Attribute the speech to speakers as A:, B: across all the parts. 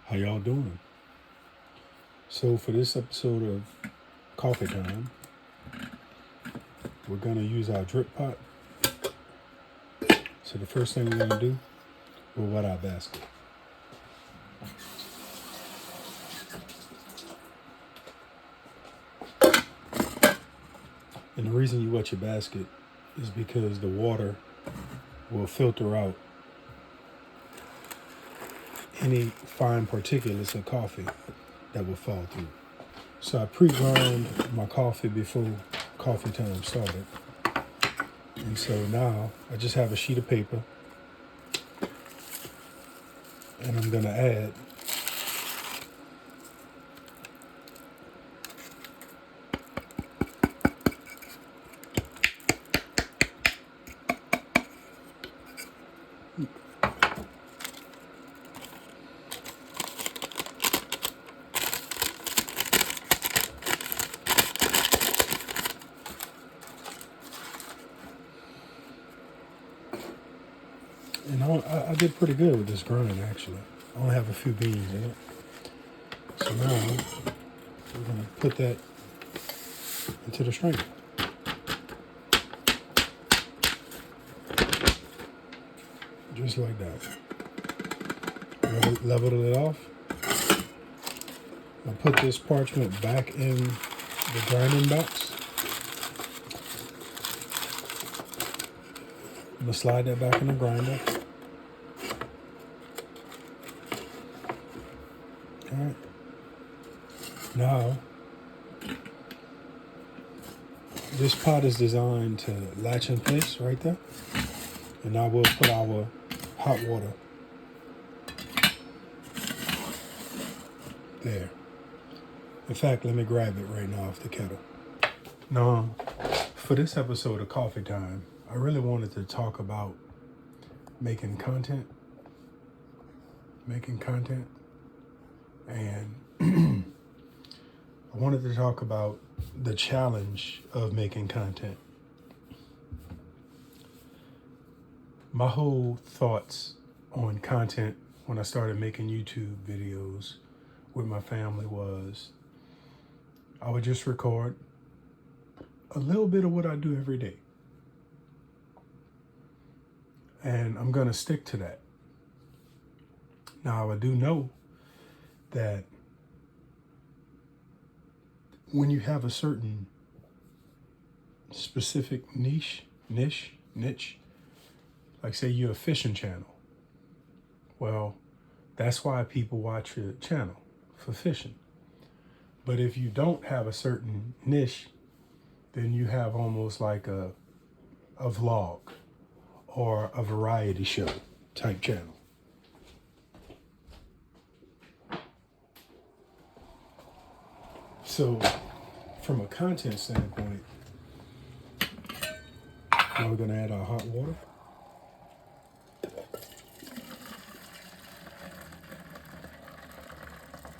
A: How y'all doing? So for this episode of Coffee Time, we're gonna use our drip pot. So the first thing we're gonna do, we'll wet our basket. And the reason you wet your basket is because the water will filter out any fine particulates of coffee that will fall through. So I pre-ground my coffee before coffee time started. And so now I just have a sheet of paper and I'm gonna add and I did pretty good with this grind actually. I only have a few beans in it. So now we're gonna put that into the strainer. Just like that. Leveled it off. I'll put this parchment back in the grinding box. I'm gonna slide that back in the grinder. All right. Now, this pot is designed to latch in place right there. And now we'll put our hot water there. In fact, let me grab it right now off the kettle. Now, for this episode of Coffee Time, I really wanted to talk about making content. And I wanted to talk about the challenge of making content. My whole thoughts on content when I started making YouTube videos with my family was I would just record a little bit of what I do every day. And I'm gonna stick to that. Now, I do know that when you have a certain specific niche, like say you're a fishing channel, well, that's why people watch your channel, for fishing. But if you don't have a certain niche, then you have almost like a vlog or a variety show type channel. So from a content standpoint, now we're gonna add our hot water.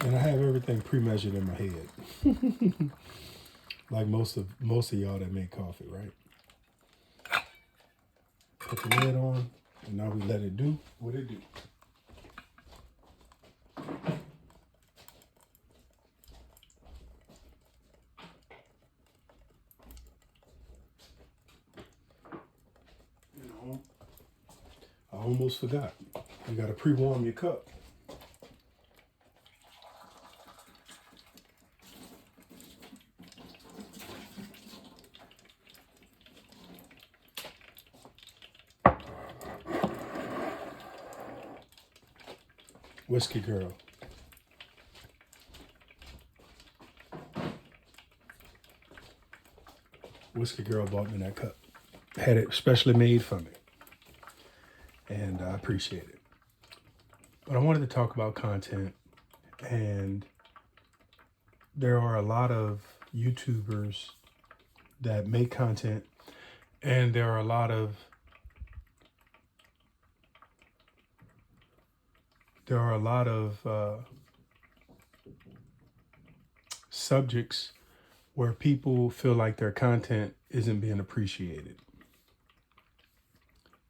A: And I have everything pre-measured in my head. Like most of y'all that make coffee, right? Put the lid on, and now we let it do what it do. I almost forgot. You gotta pre-warm your cup. Whiskey Girl. Whiskey Girl bought me that cup. Had it specially made for me. And I appreciate it. But I wanted to talk about content, and there are a lot of YouTubers that make content, and there are a lot of subjects where people feel like their content isn't being appreciated.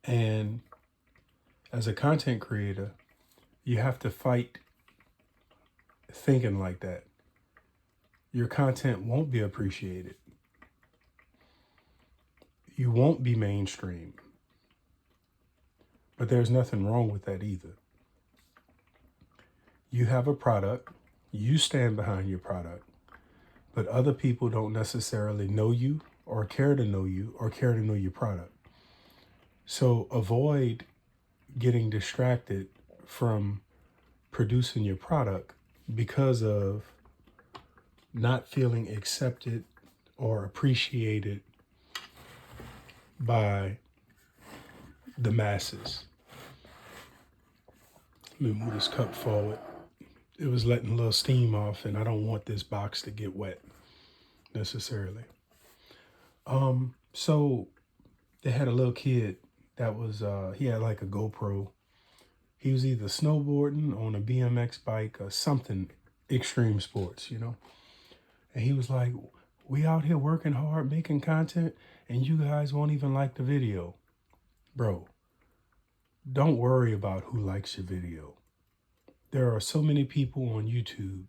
A: And as a content creator, you have to fight thinking like that, your content won't be appreciated. You won't be mainstream. But there's nothing wrong with that either. You have a product, you stand behind your product, but other people don't necessarily know you or care to know you or care to know your product. So avoid getting distracted from producing your product because of not feeling accepted or appreciated by the masses. Let me move this cup forward. It was letting a little steam off, and I don't want this box to get wet necessarily. So they had a little kid that was, he had like a GoPro. He was either snowboarding on a BMX bike or something extreme sports, you know? And he was like, we out here working hard, making content, and you guys won't even like the video. Bro, don't worry about who likes your video. There are so many people on YouTube.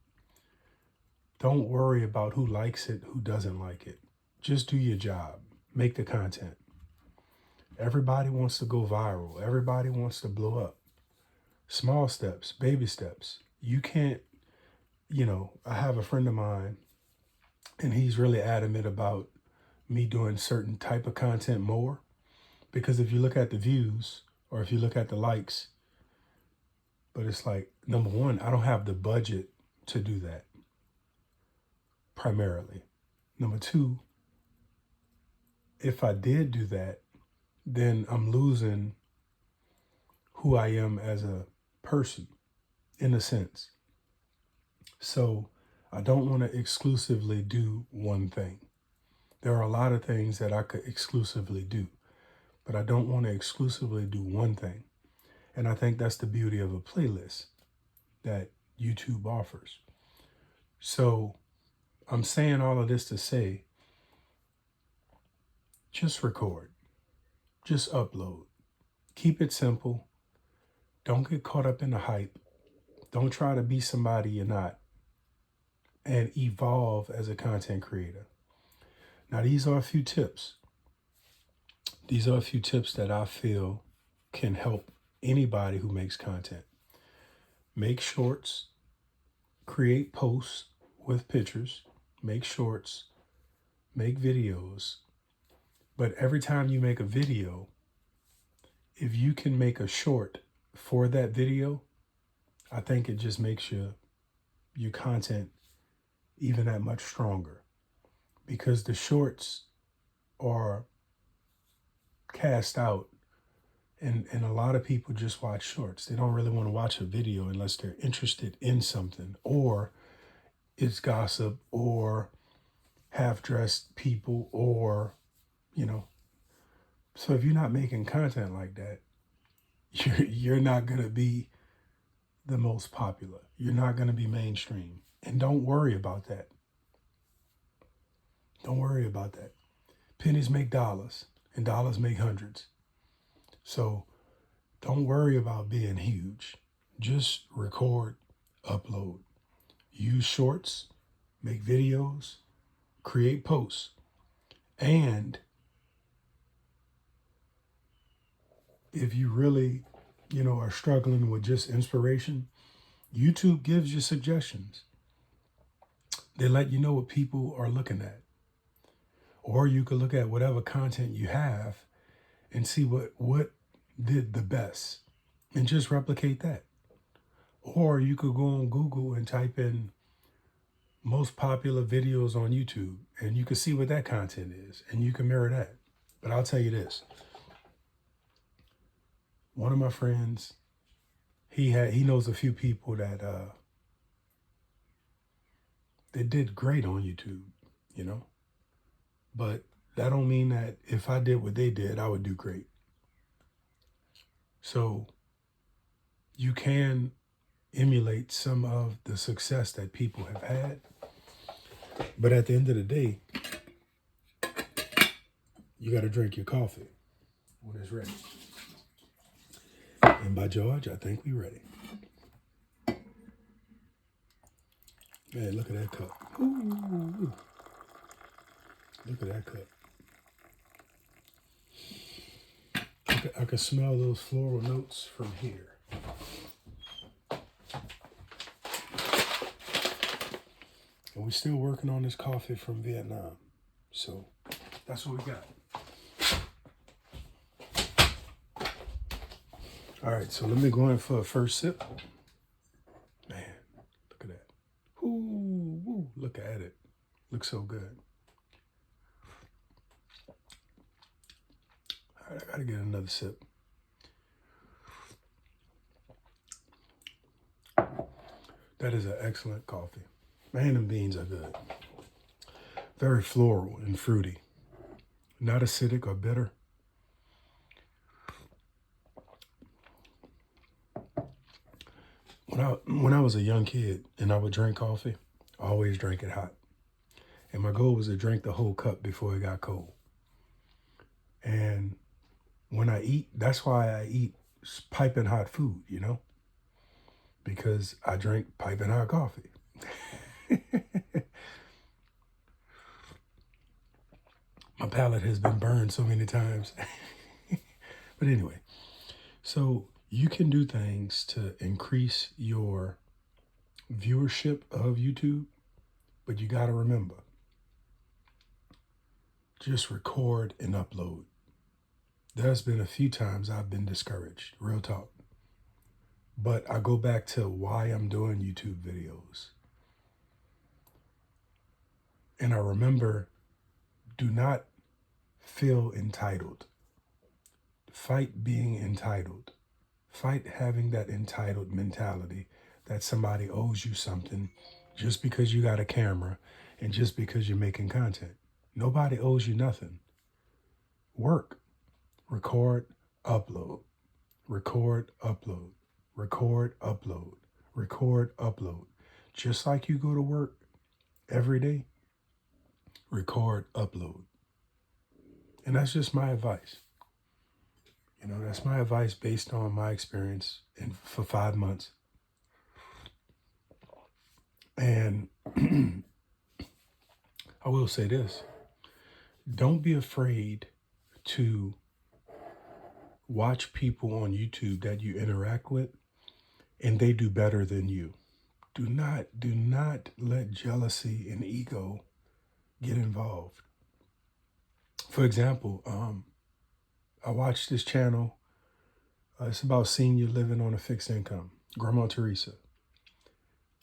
A: Don't worry about who likes it, who doesn't like it. Just do your job. Make the content. Everybody wants to go viral. Everybody wants to blow up. Small steps, baby steps. You can't, I have a friend of mine, and he's really adamant about me doing certain type of content more. Because if you look at the views or if you look at the likes, but it's like, number one, I don't have the budget to do that primarily. Number two, if I did do that, then I'm losing who I am as a person, in a sense. So I don't want to exclusively do one thing. There are a lot of things that I could exclusively do, but I don't want to exclusively do one thing. And I think that's the beauty of a playlist that YouTube offers. So I'm saying all of this to say, just record, just upload, keep it simple. Don't get caught up in the hype. Don't try to be somebody you're not, and evolve as a content creator. Now, these are a few tips. These are a few tips that I feel can help anybody who makes content. Make shorts, create posts with pictures, make shorts, make videos. But every time you make a video, if you can make a short for that video, I think it just makes your content even that much stronger, because the shorts are cast out, and a lot of people just watch shorts. They don't really want to watch a video unless they're interested in something, or it's gossip, or half-dressed people, or so if you're not making content like that, you're not going to be the most popular. You're not going to be mainstream. And don't worry about that. Don't worry about that. Pennies make dollars, and dollars make hundreds. So don't worry about being huge. Just record, upload, use shorts, make videos, create posts. And if you really, are struggling with just inspiration, YouTube gives you suggestions. They let you know what people are looking at. Or you could look at whatever content you have and see what did the best and just replicate that. Or you could go on Google and type in most popular videos on YouTube, and you can see what that content is, and you can mirror that. But I'll tell you this. One of my friends, he knows a few people that they did great on YouTube, But that don't mean that if I did what they did, I would do great. So you can emulate some of the success that people have had. But at the end of the day, you got to drink your coffee when it's ready. And by George, I think we're ready. Man, look at that cup. Ooh, look at that cup. I can smell those floral notes from here. And we're still working on this coffee from Vietnam. So that's what we got. All right, so let me go in for a first sip. Man, look at that. Ooh, look at it. Looks so good. All right, I gotta get another sip. That is an excellent coffee. Man, them beans are good. Very floral and fruity. Not acidic or bitter. When I was a young kid and I would drink coffee, I always drank it hot. And my goal was to drink the whole cup before it got cold. And when I eat, that's why I eat piping hot food, you know? Because I drink piping hot coffee. My palate has been burned so many times. But anyway, so you can do things to increase your viewership of YouTube, but you got to remember, just record and upload. There's been a few times I've been discouraged, real talk. But I go back to why I'm doing YouTube videos. And I remember, do not feel entitled. Fight being entitled. Fight having that entitled mentality that somebody owes you something just because you got a camera and just because you're making content. Nobody owes you nothing. Work. Record, upload. Record, upload. Record, upload. Record, upload. Just like you go to work every day, record, upload. And that's just my advice. You know, that's my advice based on my experience for 5 months. And I will say this. Don't be afraid to watch people on YouTube that you interact with and they do better than you. Do not let jealousy and ego get involved. For example, I watched this channel. It's about senior living on a fixed income, Grandma Teresa.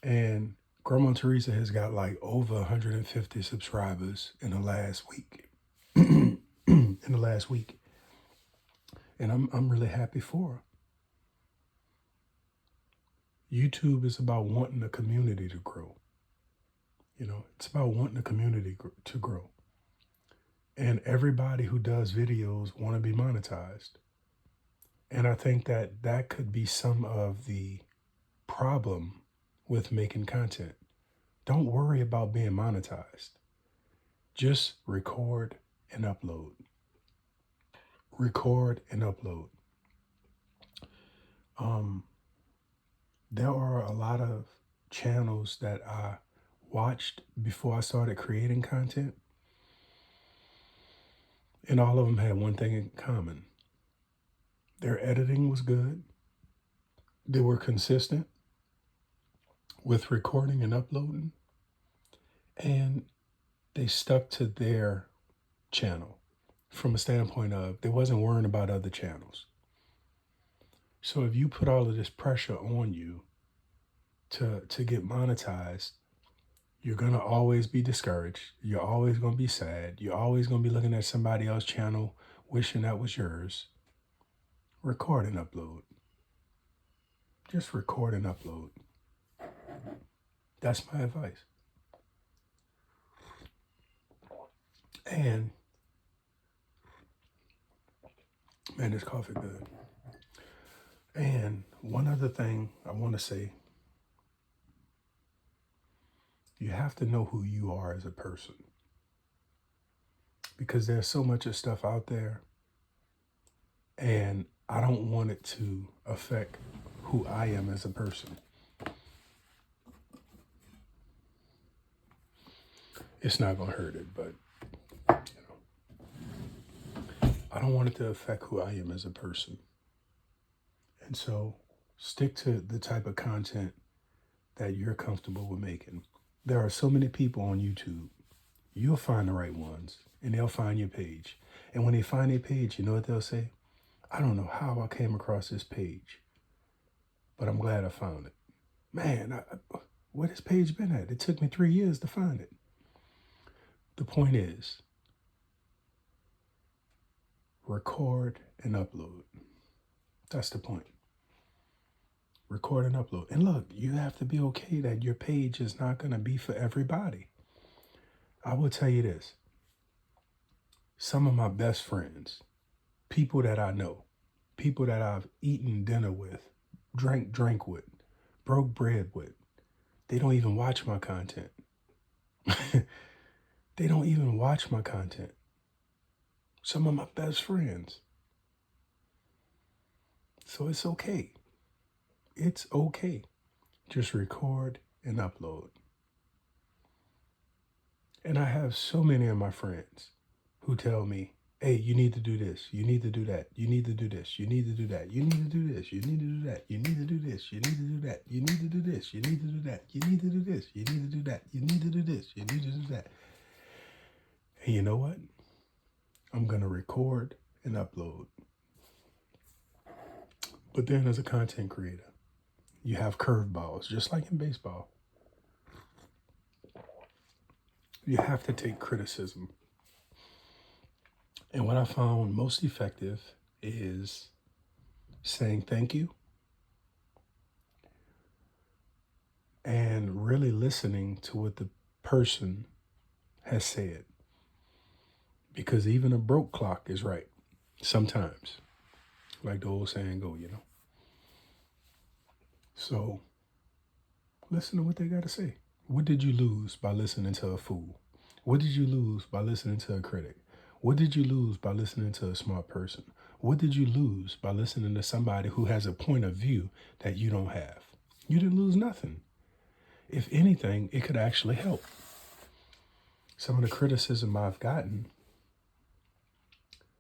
A: And Grandma Teresa has got like over 150 subscribers in the last week. And I'm really happy for her. YouTube is about wanting the community to grow. You know, it's about wanting the community to grow. And everybody who does videos want to be monetized. And I think that could be some of the problem with making content. Don't worry about being monetized. Just record and upload. Record and upload. There are a lot of channels that I watched before I started creating content. And all of them had one thing in common. Their editing was good. They were consistent with recording and uploading. And they stuck to their channel from a standpoint of they wasn't worrying about other channels. So if you put all of this pressure on you to get monetized, you're going to always be discouraged. You're always going to be sad. You're always going to be looking at somebody else's channel, wishing that was yours. Record and upload. Just record and upload. That's my advice. And, man, this coffee good. And one other thing I want to say, you have to know who you are as a person. Because there's so much of stuff out there, and I don't want it to affect who I am as a person. it's not going to hurt it, but I don't want it to affect who I am as a person. And so stick to the type of content that you're comfortable with making. There are so many people on YouTube. You'll find the right ones and they'll find your page. And when they find your page, you know what they'll say? I don't know how I came across this page, but I'm glad I found it. Man, where this page been at? It took me 3 years to find it. The point is, record and upload. That's the point. Record and upload. And look, you have to be okay that your page is not going to be for everybody. I will tell you this. Some of my best friends, people that I know, people that I've eaten dinner with, drank with, broke bread with, they don't even watch my content. They don't even watch my content. Some of my best friends. So it's okay. It's okay. Just record and upload. And I have so many of my friends who tell me, hey, you need to do this. You need to do that. You need to do this. You need to do that. You need to do this. You need to do that. You need to do this. You need to do that. You need to do this. You need to do that. You need to do this. You need to do that. You need to do this. You need to do that. And you know what? I'm going to record and upload. But then as a content creator, you have curveballs, just like in baseball. You have to take criticism. And what I found most effective is saying thank you and really listening to what the person has said. Because even a broke clock is right sometimes, like the old saying go, you know. So listen to what they got to say. What did you lose by listening to a fool? What did you lose by listening to a critic? What did you lose by listening to a smart person? What did you lose by listening to somebody who has a point of view that you don't have? You didn't lose nothing. If anything, it could actually help. Some of the criticism I've gotten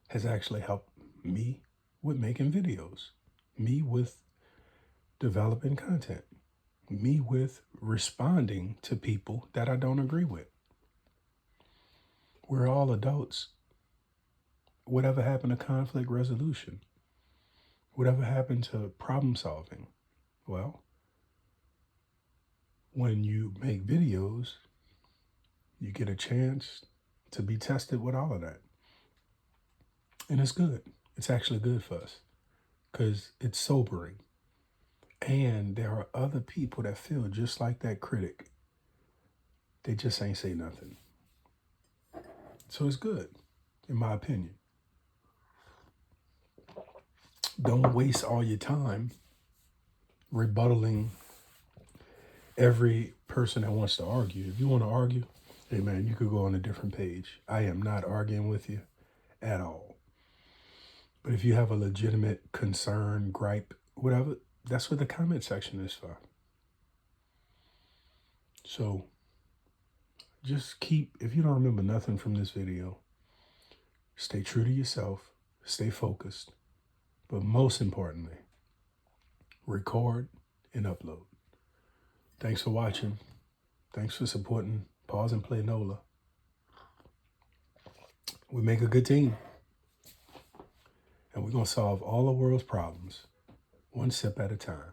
A: has actually helped me with making videos, me with developing content, me with responding to people that I don't agree with. We're all adults. Whatever happened to conflict resolution? Whatever happened to problem solving? Well, when you make videos, you get a chance to be tested with all of that. And it's good. It's actually good for us because it's sobering. And there are other people that feel just like that critic. They just ain't say nothing. So it's good, in my opinion. Don't waste all your time rebuttaling every person that wants to argue. If you want to argue, hey man, you could go on a different page. I am not arguing with you at all. But if you have a legitimate concern, gripe, whatever, that's what the comment section is for. So just keep, if you don't remember nothing from this video, stay true to yourself, stay focused, but most importantly, record and upload. Thanks for watching. Thanks for supporting Pause and Play NOLA. We make a good team. And we're going to solve all the world's problems, one sip at a time.